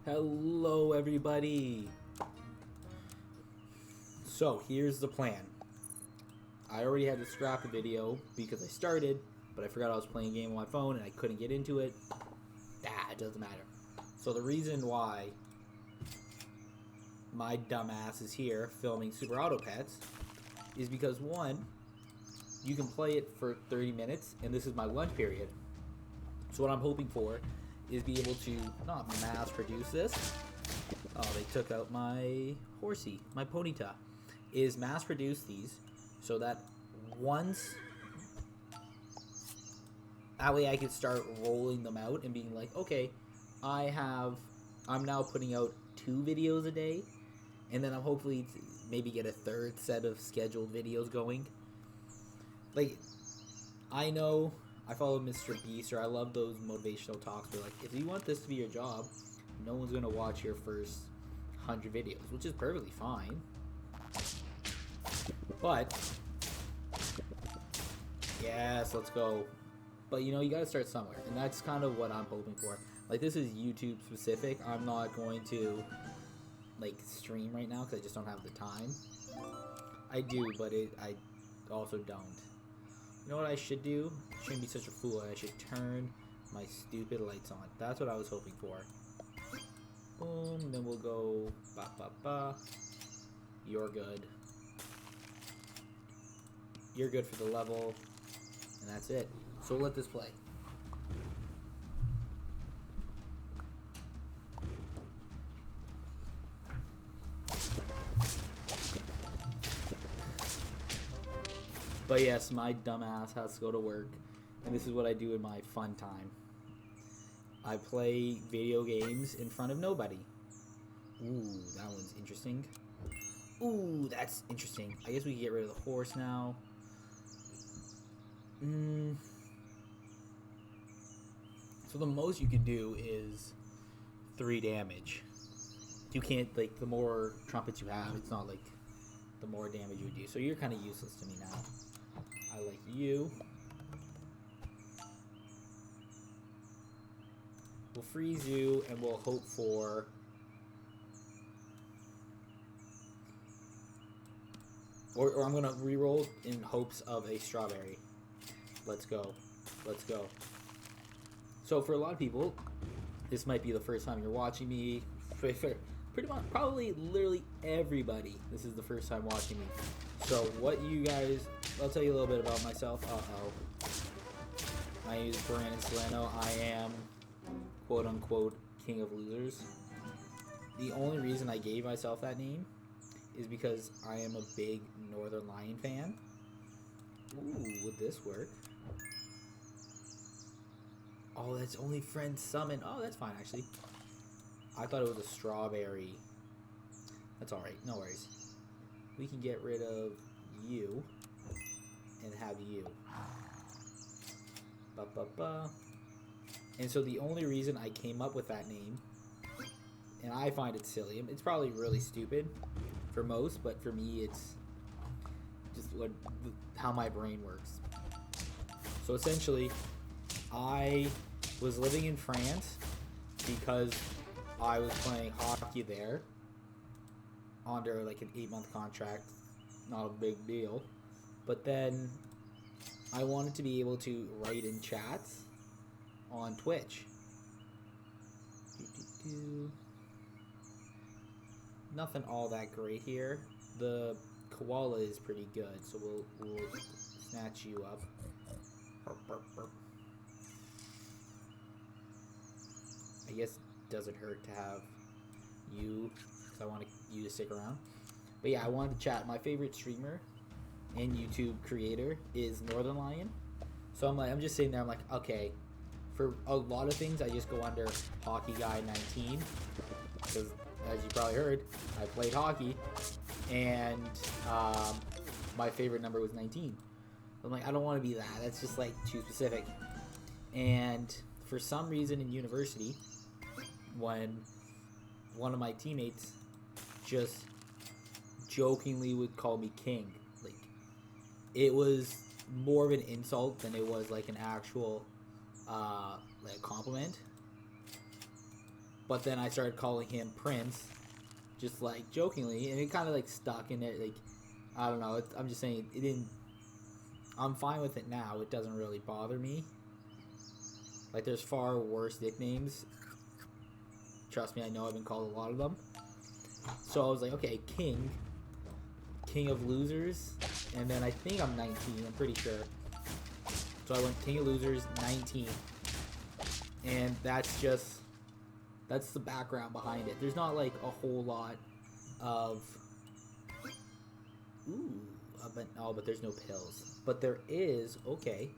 Hello everybody! So here's the plan. I already had to scrap a video because I started, but I forgot I was playing a game on my phone and I couldn't get into it. It doesn't matter. So the reason why my dumbass is here filming Super Auto Pets is because one, you can play it for 30 minutes and this is my lunch period. So what I'm hoping for is be able to not mass produce this. Oh, they took out my horsey, my ponyta. Is mass produce these so that once that way I could start rolling them out and being like, okay, I'm now putting out 2 videos a day, and then I'm hopefully maybe get a third set of scheduled videos going. Like, I know I follow Mr. Beast, or I love those motivational talks where like, if you want this to be your job, no one's gonna watch your first 100 videos, which is perfectly fine. But yes, let's go. But you know, you gotta start somewhere, and that's kind of what I'm hoping for. Like, this is YouTube specific. I'm not going to like stream right now because I just don't have the time. I do, but I also don't. You know what I should do? I shouldn't be such a fool. I should turn my stupid lights on. That's what I was hoping for. Boom, then we'll go ba ba ba. You're good. You're good for the level, and that's it. So we'll let this play. But yes, my dumbass has to go to work, and this is what I do in my fun time. I play video games in front of nobody. Ooh, that one's interesting. Ooh, that's interesting. I guess we can get rid of the horse now. So the most you can do is 3 damage. You can't, like, the more trumpets you have, it's not like the more damage you do. So you're kind of useless to me now. I like you. We'll freeze you, and we'll hope for... Or I'm going to reroll in hopes of a strawberry. Let's go. Let's go. So for a lot of people, this might be the first time you're watching me. Pretty much, probably literally everybody, this is the first time watching me. So what you guys... I'll tell you a little bit about myself. My name is Brandon Solano. I am, quote-unquote, king of losers. The only reason I gave myself that name is because I am a big Northern Lion fan. Ooh, would this work? Oh, that's only friend summon. Oh, that's fine, actually. I thought it was a strawberry. That's alright, no worries. We can get rid of you and have you. Ba ba ba. And so the only reason I came up with that name, and I find it silly, it's probably really stupid for most, but for me it's just how my brain works. So essentially, I was living in France because I was playing hockey there under like an 8-month contract, not a big deal. But then I wanted to be able to write in chats on Twitch. Nothing all that great here. The koala is pretty good, so we'll snatch you up. I guess it doesn't hurt to have you, because I want you to stick around. But yeah, I wanted to chat. My favorite streamer and YouTube creator is Northern Lion. So I'm just sitting there, I'm like, okay, for a lot of things I just go under Hockey Guy 19, because as you probably heard, I played hockey, and my favorite number was 19. I'm like, I don't want to be that. That's just like too specific. And for some reason in university, when one of my teammates just jokingly would call me king, like, it was more of an insult than it was like an actual like compliment. but then I started calling him Prince, just like jokingly, and it kind of like stuck in it. Like, I don't know. I'm just saying it didn't. I'm fine with it now. It doesn't really bother me. Like, there's far worse nicknames. Trust me, I know I've been called a lot of them. So I was like, okay, King of Losers, and then I think I'm 19. I'm pretty sure. So I went King of Losers 19, and that's the background behind it. There's not like a whole lot of but there's no pills. But there is, okay.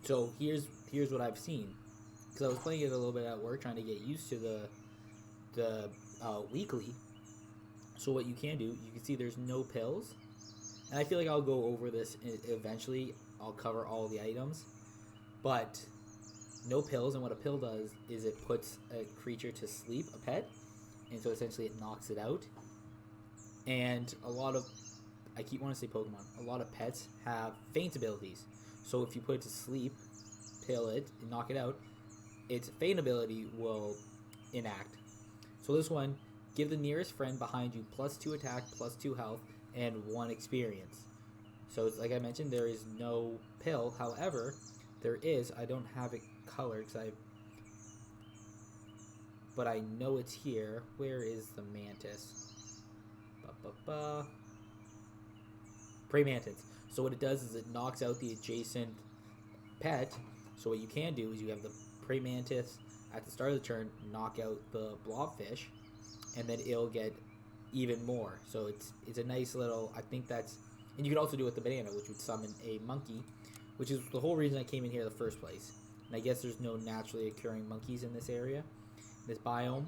So here's what I've seen, because I was playing it a little bit at work, trying to get used to the weekly. So what you can do, you can see there's no pills, and I feel like I'll go over this eventually. I'll cover all the items, but no pills. And what a pill does is it puts a creature to sleep, a pet, and so essentially it knocks it out. And a lot of, I keep wanting to say Pokemon, a lot of pets have faint abilities. So if you put it to sleep, pill it, and knock it out, its faint ability will enact. So this one, give the nearest friend behind you +2 attack, +2 health, and 1 experience. So it's, like I mentioned, there is no pill. However, there is, I don't have it colored, but I know it's here. Where is the mantis? Prey mantis. So what it does is it knocks out the adjacent pet. So what you can do is you have the prey mantis at the start of the turn knock out the blobfish, and then it'll get even more. So it's a nice little, I think that's, and you could also do it with the banana, which would summon a monkey, which is the whole reason I came in here in the first place. And I guess there's no naturally occurring monkeys in this area, this biome.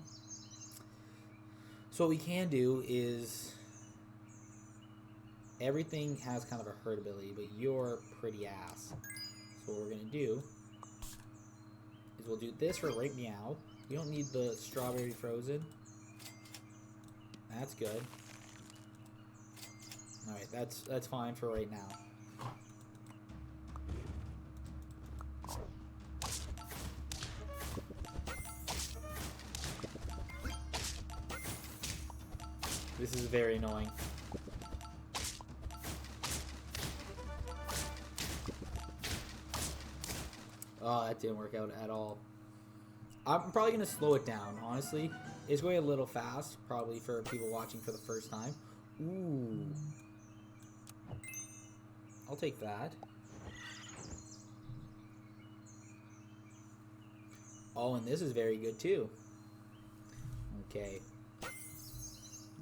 So what we can do is, everything has kind of a hurt ability, but you're pretty ass. So what we're going to do is we'll do this for right meow. We don't need the strawberry frozen. That's good. Alright, that's fine for right now. This is very annoying. Oh, that didn't work out at all. I'm probably going to slow it down, honestly. It's going a little fast, probably for people watching for the first time. Ooh. I'll take that. Oh, and this is very good too. Okay.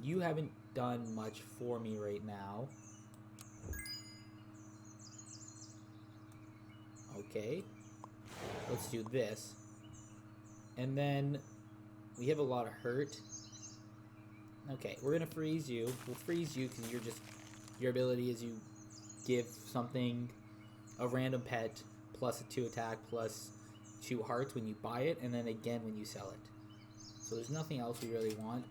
You haven't done much for me right now. Okay. Let's do this. And then we have a lot of hurt. Okay, we're gonna freeze you. We'll freeze you because your ability is you give something, a random pet, +2 attack, +2 hearts when you buy it, and then again when you sell it. So there's nothing else we really want.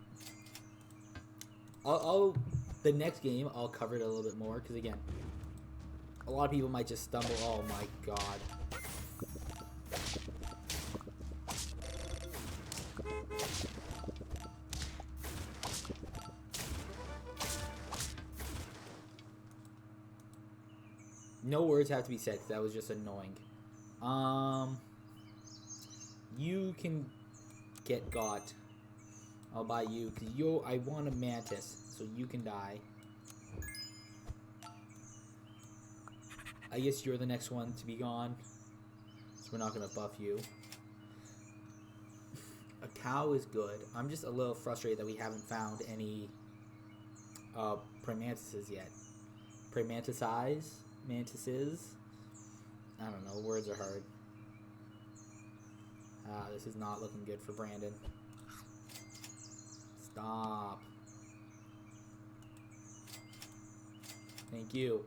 The next game I'll cover it a little bit more, because again, a lot of people might just stumble. Oh my god. No words have to be said, because that was just annoying. You can get got. I'll buy you, because I want a mantis, so you can die. I guess you're the next one to be gone, so we're not going to buff you. A cow is good. I'm just a little frustrated that we haven't found any Praymantises yet. Mantises? I don't know, words are hard. This is not looking good for Brandon. Stop. Thank you.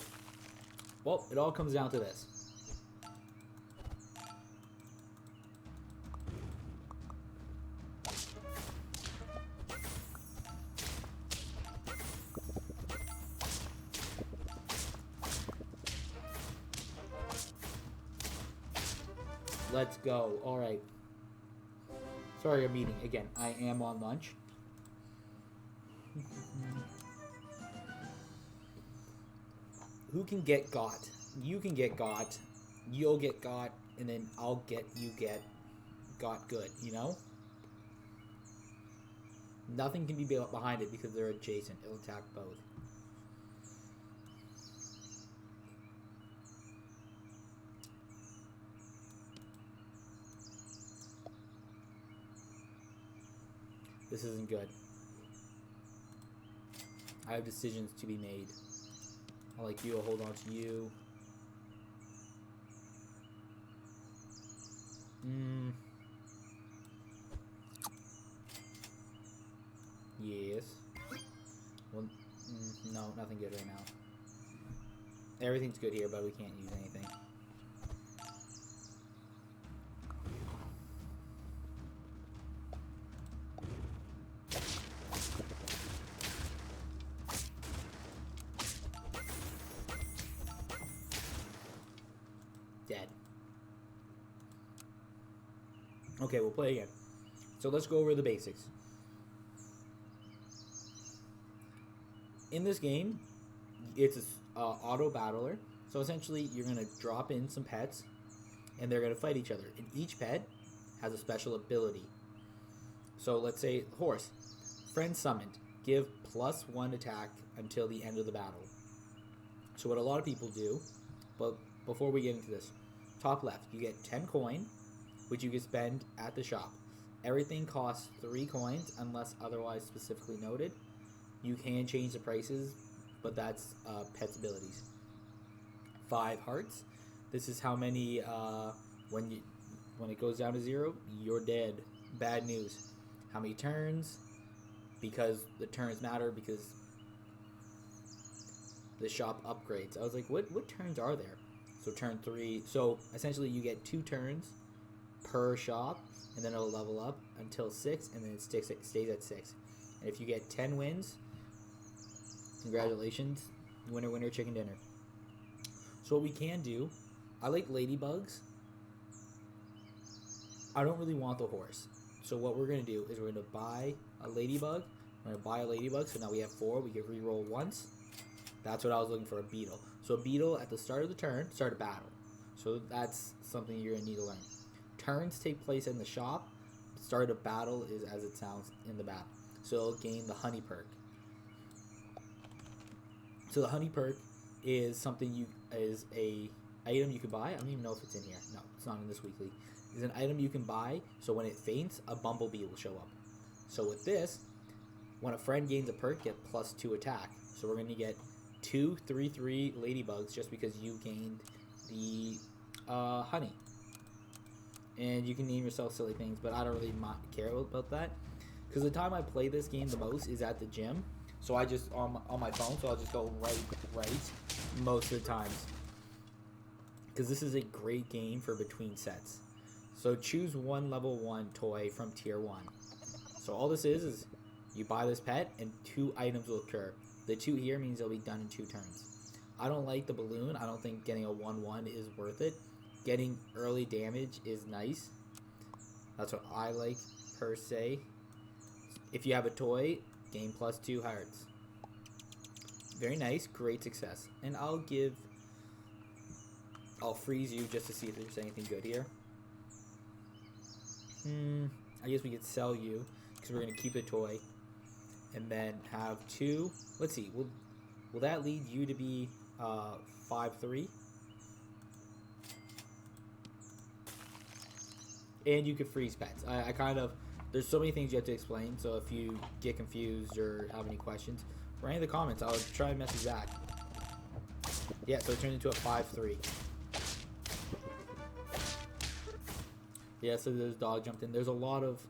Well, it all comes down to this. Let's go. All right. Sorry, I'm eating. Again, I am on lunch. Who can get got? You can get got. You'll get got. And then I'll get you get got good, you know? Nothing can be built behind it because they're adjacent. It'll attack both. This isn't good. I have decisions to be made. I like you, I'll hold on to you. Yes. Well, no, nothing good right now. Everything's good here, but we can't use anything. Dead. Okay, we'll play again. So let's go over the basics. In this game, it's an auto battler. So essentially, you're going to drop in some pets, and they're going to fight each other. And each pet has a special ability. So let's say horse. Friend summoned. Give +1 attack until the end of the battle. So what a lot of people do, but before we get into this, top left, you get 10 coin, which you can spend at the shop. Everything costs 3 coins unless otherwise specifically noted. You can change the prices, but that's pet's abilities. 5 hearts. This is how many when it goes down to 0, you're dead. Bad news. How many turns? Because the turns matter because the shop upgrades. I was like, what turns are there? So turn 3. So essentially you get 2 turns per shop, and then it'll level up until 6, and then it stays at 6. And if you get 10 wins, congratulations, winner, winner, chicken dinner. So what we can do, I like ladybugs. I don't really want the horse. So what we're going to do is we're going to buy a ladybug. We're going to buy a ladybug, so now we have 4. We can reroll once. That's what I was looking for, a beetle. So a beetle at the start of the turn, start a battle. So that's something you're going to need to learn. Turns take place in the shop. Start a battle is as it sounds in the battle. So it'll gain the honey perk. So the honey perk is something is a item you can buy. I don't even know if it's in here. No, it's not in this weekly. It's an item you can buy. So when it faints, a bumblebee will show up. So with this, when a friend gains a perk, get +2 attack. So we're going to get 2 3/3 ladybugs just because you gained the honey. And you can name yourself silly things, but I don't really care about that. Because the time I play this game the most is at the gym. So I just, on my phone, so I'll just go right most of the times. Because this is a great game for between sets. So choose one level 1 toy from tier 1. So all this is you buy this pet and 2 items will occur. The 2 here means they'll be done in 2 turns. I don't like the balloon. I don't think getting a 1/1 is worth it. Getting early damage is nice. That's what I like per se. If you have a toy, gain +2 hearts. Very nice, great success. And I'll freeze you just to see if there's anything good here. I guess we could sell you because we're gonna keep the toy, and then have 2. Let's see. Will that lead you to be 5/3? And you could freeze pets. I kind of, there's so many things you have to explain, so if you get confused or have any questions, write in the comments. I'll try and message back. Yeah, so it turned into a 5/3. Yeah, so this dog jumped in. There's a lot of...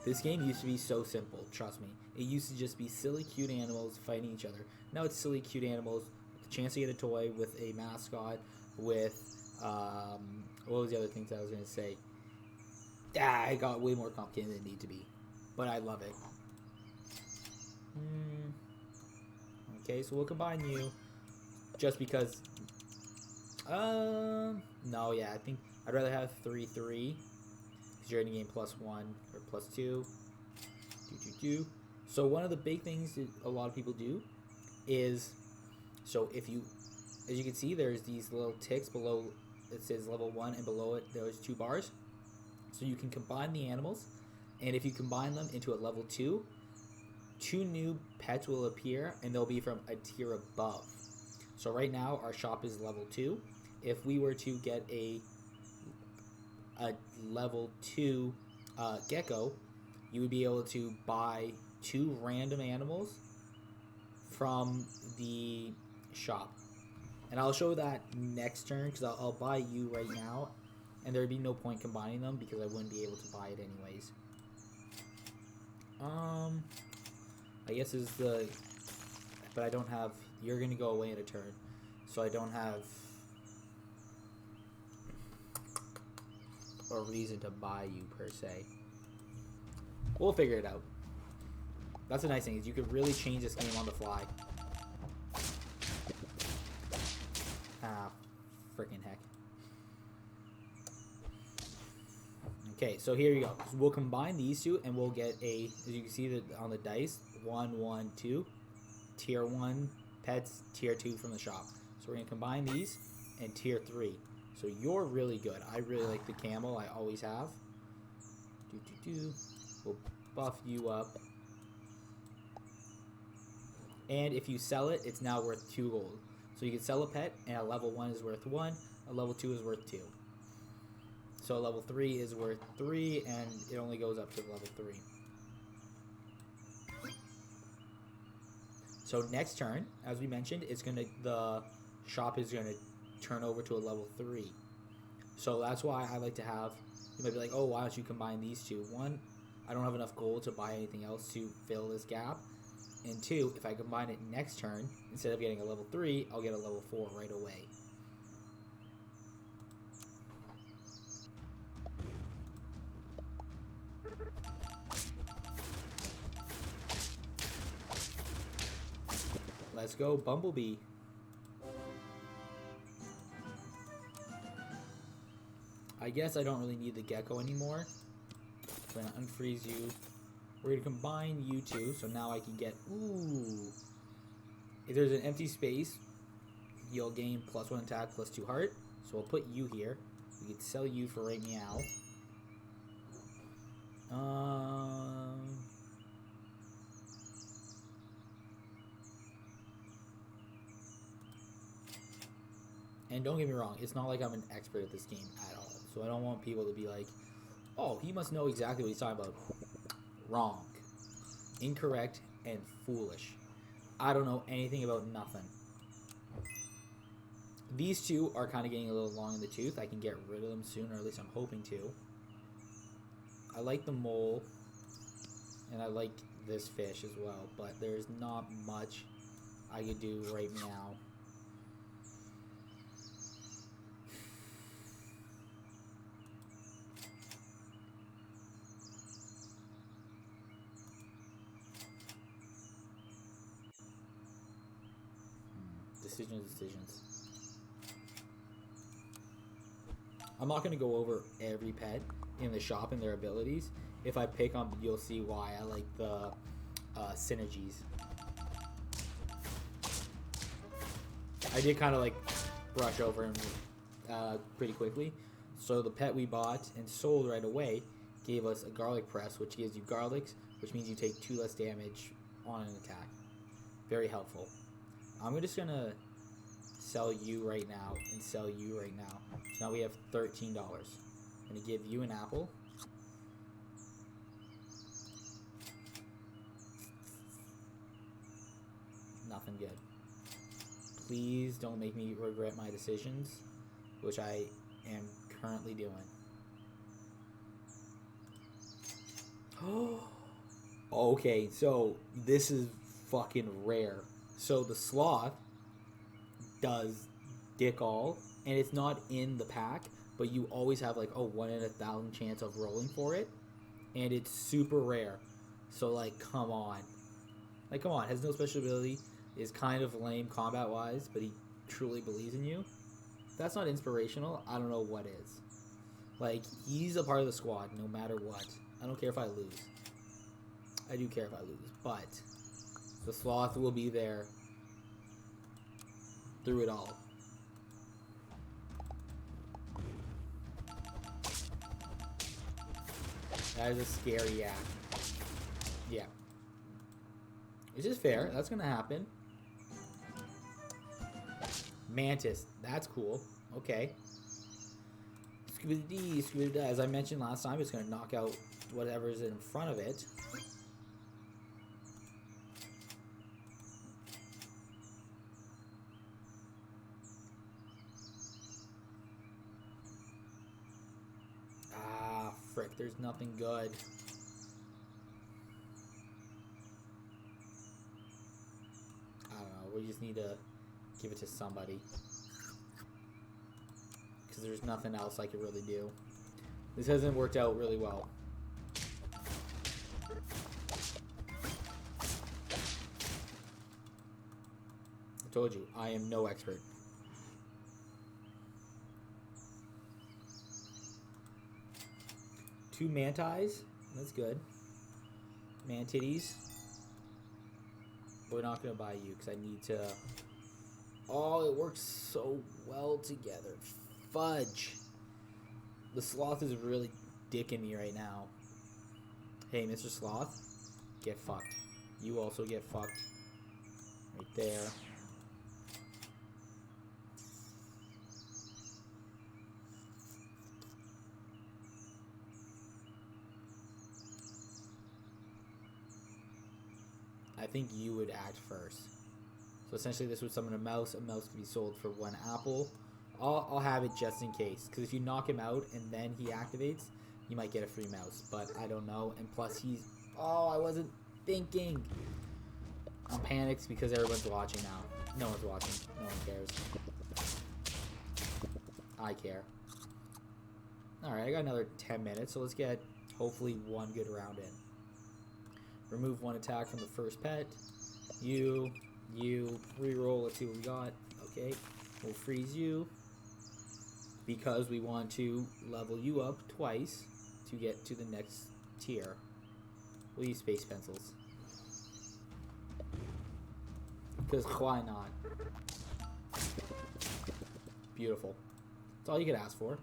This game used to be so simple, trust me. It used to just be silly, cute animals fighting each other. Now it's silly, cute animals with the chance to get a toy, with a mascot, with... what was the other things I was going to say? It got way more complicated than it needed to be. But I love it. Okay, so we'll combine you. Just because... no, yeah, I think I'd rather have 3/3. because you're in the game +1 or +2. So one of the big things that a lot of people do is, so if you, as you can see, there's these little ticks below. It says level 1, and below it there's 2 bars. So you can combine the animals, and if you combine them into a level 2, 2 new pets will appear, and they'll be from a tier above. So right now our shop is level 2. If we were to get a level 2 gecko, you would be able to buy 2 random animals from the shop. And I'll show that next turn, because I'll buy you right now, and there'd be no point combining them because I wouldn't be able to buy it anyways. I guess is the, but I don't have, you're gonna go away in a turn, so I don't have a reason to buy you per se. We'll figure it out. That's the nice thing, is you could really change this game on the fly. Ah, freaking heck. Okay, so here you go. So we'll combine these two, and we'll get a, as you can see that on the dice, 1, 1, 2, tier 1 pets, tier 2 from the shop. So we're gonna combine these, and tier 3. So you're really good. I really like the camel. I always have. We'll buff you up. And if you sell it, it's now worth 2 gold. So you can sell a pet, and a level 1 is worth 1, a level 2 is worth 2. So a level 3 is worth 3, and it only goes up to level 3. So next turn, as we mentioned, it's gonna, the shop is gonna turn over to a level 3. So that's why I like to have, you might be like, oh, why don't you combine these two? 1, I don't have enough gold to buy anything else to fill this gap. And 2, if I combine it next turn, instead of getting a level 3, I'll get a level 4 right away. Let's go, Bumblebee. I guess I don't really need the gecko anymore. I'm gonna unfreeze you. We're gonna combine you two, so now I can get, ooh. If there's an empty space, you'll gain +1 attack, +2 heart. So I'll put you here. We could sell you for right meow. And don't get me wrong, it's not like I'm an expert at this game at all. So I don't want people to be like, oh, he must know exactly what he's talking about. Wrong. Incorrect and foolish. I don't know anything about nothing. These two are kind of getting a little long in the tooth. I can get rid of them soon, or at least I'm hoping to. I like the mole, and I like this fish as well, but there's not much I could do right now. Decisions. I'm not going to go over every pet in the shop and their abilities. If I pick on, you'll see why I like the synergies. I did kind of like brush over him pretty quickly. So the pet we bought and sold right away gave us a garlic press, which gives you garlics, which means you take 2 less damage on an attack. Very helpful. I'm just going to sell you right now and sell you right now. So now we have $13. I'm going to give you an apple. Nothing good. Please don't make me regret my decisions, which I am currently doing. Okay, so this is fucking rare. So the sloth does dick all, and it's not in the pack, but you always have like a 1 in 1,000 chance of rolling for it, and it's super rare. So like, come on, has no special ability, is kind of lame combat wise, but he truly believes in you. If that's not inspirational, I don't know what is. Like, he's a part of the squad no matter what. I don't care if I lose. I do care if I lose, but the sloth will be there through it all. That is a scary yak. Yeah. Which is fair. That's going to happen. Mantis. That's cool. Okay. Scooby-Dee, Scooby-Dee. As I mentioned last time, it's going to knock out whatever's in front of it. Ah, frick. There's nothing good. I don't know. We just need to give it to somebody. Because there's nothing else I could really do. This hasn't worked out really well. I told you, I am no expert. Two mantis. That's good. Mantitties. We're not going to buy you because I need to... Oh, it works so well together. Fudge. The sloth is really dicking me right now. Hey, Mr. Sloth. Get fucked. You also get fucked. Right there. I think you would act first. So essentially this would summon a mouse. A mouse can be sold for 1 apple. I'll have it just in case. Because if you knock him out and then he activates, you might get a free mouse. But I don't know. And plus he's... Oh, I wasn't thinking. I'm panicked because everyone's watching now. No one's watching. No one cares. I care. Alright, I got another 10 minutes. So let's get hopefully 1 good round in. Remove 1 attack from the first pet. You, reroll. Let's see what we got. Okay, we'll freeze you because we want to level you up twice to get to the next tier. We'll use space pencils because why not? Beautiful. That's all you could ask for.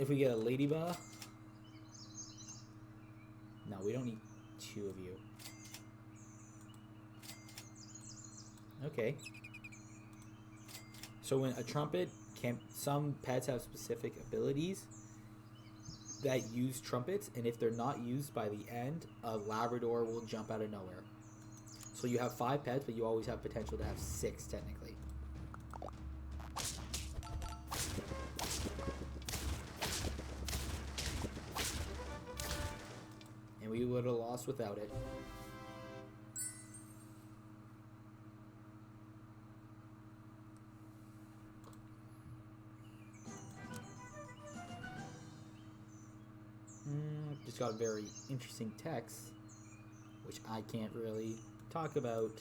If we get a ladybug. No, we don't need 2 of you. Okay. So when a trumpet can... Some pets have specific abilities that use trumpets, and if they're not used by the end, a Labrador will jump out of nowhere. So you have 5 pets, but you always have potential to have 6, technically. And we would have lost without it. Just got a very interesting text, which I can't really talk about.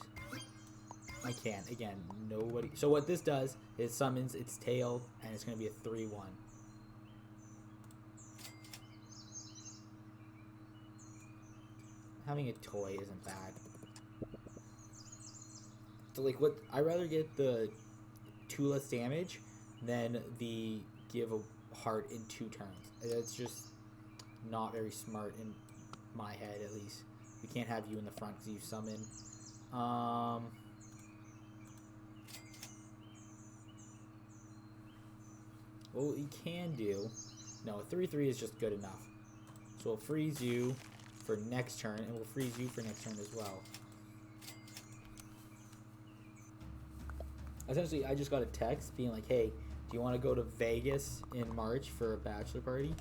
I can't. Again, nobody... So what this does is summons its tail, and it's going to be a 3-1. Having a toy isn't bad. So like what... I'd rather get the 2 less damage than the give a heart in 2 turns. It's just not very smart in my head, at least. We can't have you in the front because you summon. What we can do... No, a 3-3 is just good enough. So we'll freeze you for next turn, and we'll freeze you for next turn as well. Essentially, I just got a text being like, hey, do you want to go to Vegas in March for a bachelor party?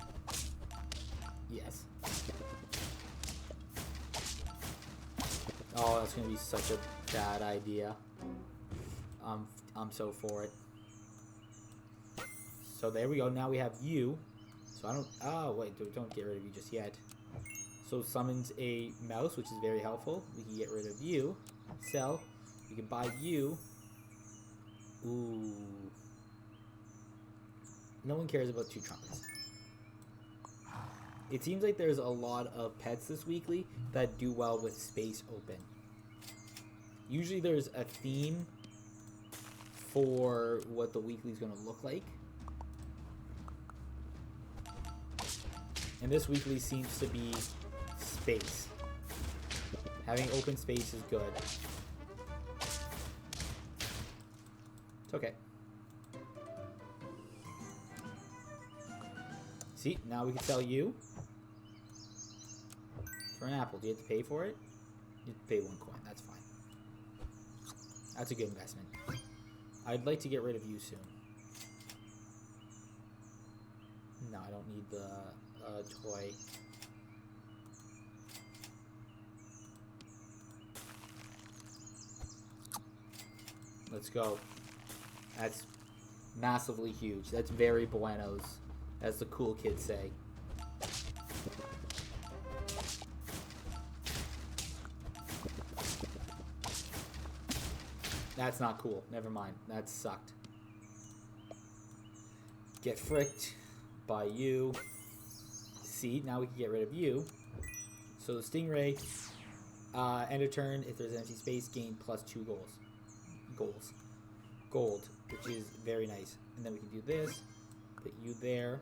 Yes. Oh, that's going to be such a bad idea. I'm so for it. So there we go. Now we have you. So I don't... Oh, wait. Don't get rid of you just yet. So summons a mouse, which is very helpful. We can get rid of you. Sell. We can buy you. Ooh. No one cares about two trumpets. It seems like there's a lot of pets this weekly that do well with space open. Usually there's a theme for what the weekly is going to look like. And this weekly seems to be space. Having open space is good. It's okay. See, now we can sell you for an apple. Do you have to pay for it? You have to pay 1 coin. That's fine. That's a good investment. I'd like to get rid of you soon. No, I don't need the toy. Let's go. That's massively huge. That's very buenos, as the cool kids say. That's not cool. Never mind. That sucked. Get fricked by you. See, now we can get rid of you. So the Stingray, end of turn, if there's an empty space, gain +2 gold, which is very nice. And then we can do this, put you there.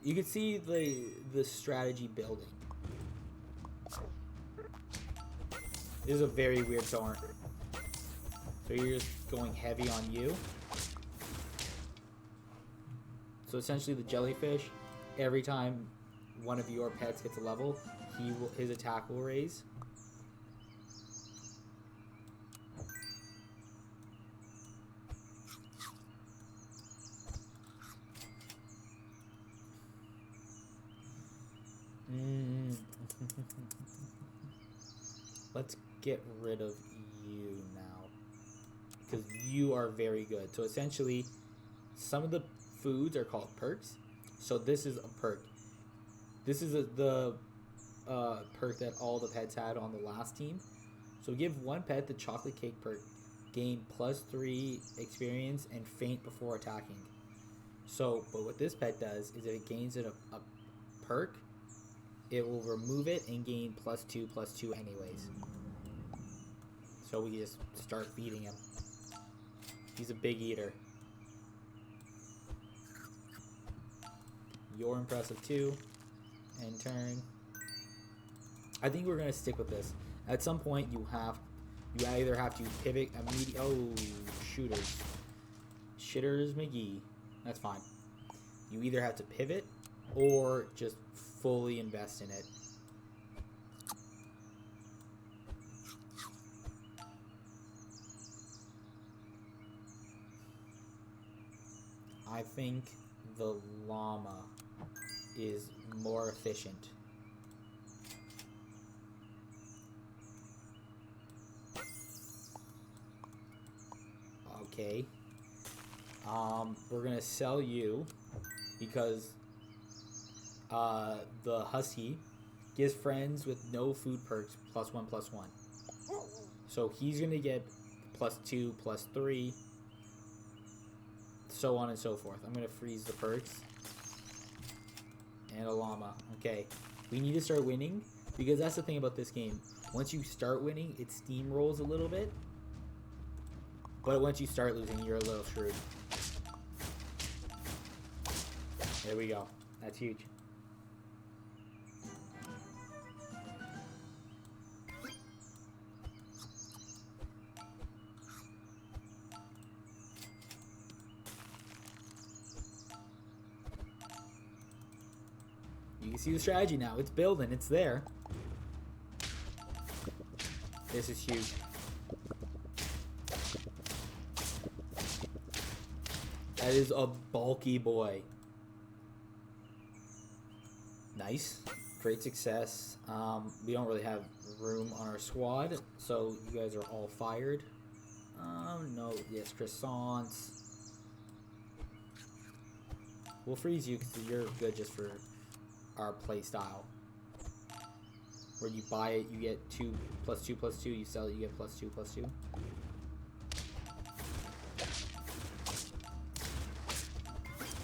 You can see the strategy building. This is a very weird turn. So you're just going heavy on you. So essentially the jellyfish, every time one of your pets hits a level, his attack will raise. Let's get rid of you now, because you are very good. So essentially, some of the foods are called perks. So this is a perk. This is the perk that all the pets had on the last team. So give one pet the chocolate cake perk. Gain +3 experience and faint before attacking. So, but what this pet does is if it gains a perk, it will remove it and gain +2/+2 anyways. So we just start feeding him. He's a big eater. You're impressive too. End turn. I think we're gonna stick with this. At some point, you either have to pivot immediately. Oh, shitters McGee. That's fine. You either have to pivot or just fully invest in it. I think the llama is more efficient. Okay. We're gonna sell you because the husky gives friends with no food perks +1/+1. So he's gonna get +2, +3, so on and so forth. I'm gonna freeze the perks. And a llama. Okay. We need to start winning, because that's the thing about this game. Once you start winning, it steamrolls a little bit. But once you start losing, you're a little screwed. There we go. That's huge. You can see the strategy now. It's building. It's there. This is huge. That is a bulky boy. Nice. Great success. We don't really have room on our squad, so you guys are all fired. No. Yes, croissants. We'll freeze you because you're good just for our play style. Where you buy it, you get 2 +2/+2. You sell it, you get +2/+2.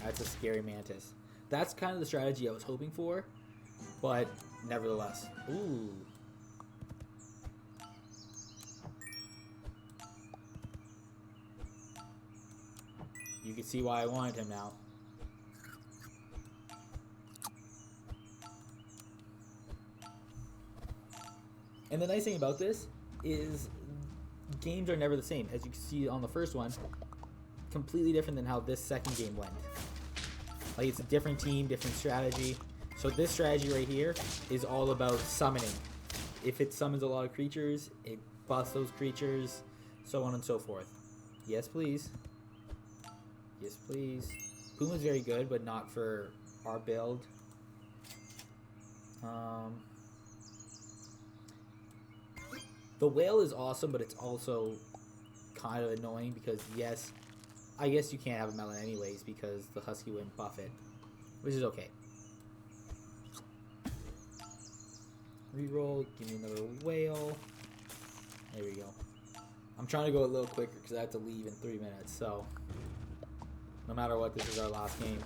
That's a scary mantis. That's kind of the strategy I was hoping for, but nevertheless. Ooh. You can see why I wanted him now. And the nice thing about this is games are never the same. As you can see on the first one, completely different than how this second game went. Like, it's a different team, different strategy. So this strategy right here is all about summoning. If it summons a lot of creatures, it buffs those creatures, so on and so forth. Yes, please. Yes, please. Puma's very good, but not for our build. The whale is awesome, but it's also kind of annoying because, yes, I guess you can't have a melon anyways because the husky wouldn't buff it, which is okay. Reroll, give me another whale. There we go. I'm trying to go a little quicker because I have to leave in 3 minutes, so no matter what, this is our last game.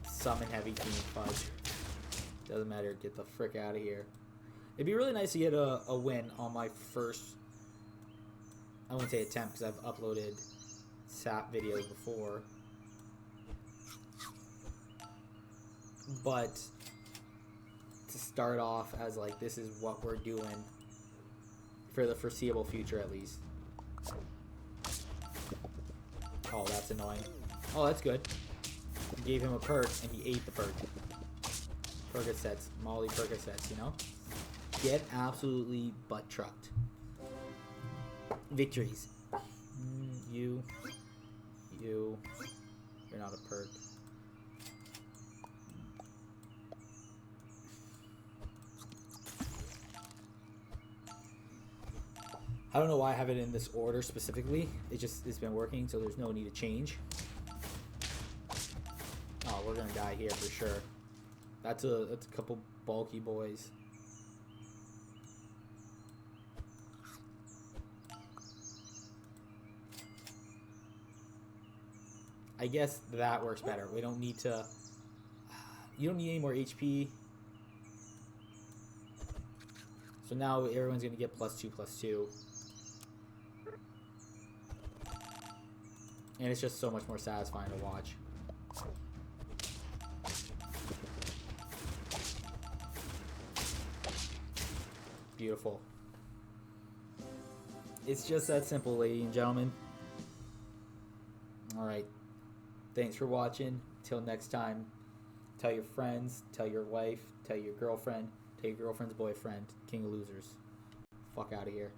Summon heavy team fudge. Doesn't matter, get the frick out of here. It'd be really nice to get a win on my first, I wouldn't say attempt because I've uploaded SAP videos before. But to start off as like, this is what we're doing for the foreseeable future at least. Oh, that's annoying. Oh, that's good. You gave him a perk and he ate the perk. Percocets, Molly Percocets, you know? Get absolutely butt trucked. Victories. You're not a perk. I don't know why I have it in this order specifically. It's been working, so there's no need to change. Oh, we're gonna die here for sure. That's a couple bulky boys. I guess that works better. We don't need to. You don't need any more HP. So now everyone's gonna get +2/+2. And it's just so much more satisfying to watch. Beautiful. It's just that simple, ladies and gentlemen. Alright. Thanks for watching. Till next time. Tell your friends, tell your wife, tell your girlfriend, tell your girlfriend's boyfriend. King of losers. Fuck out of here.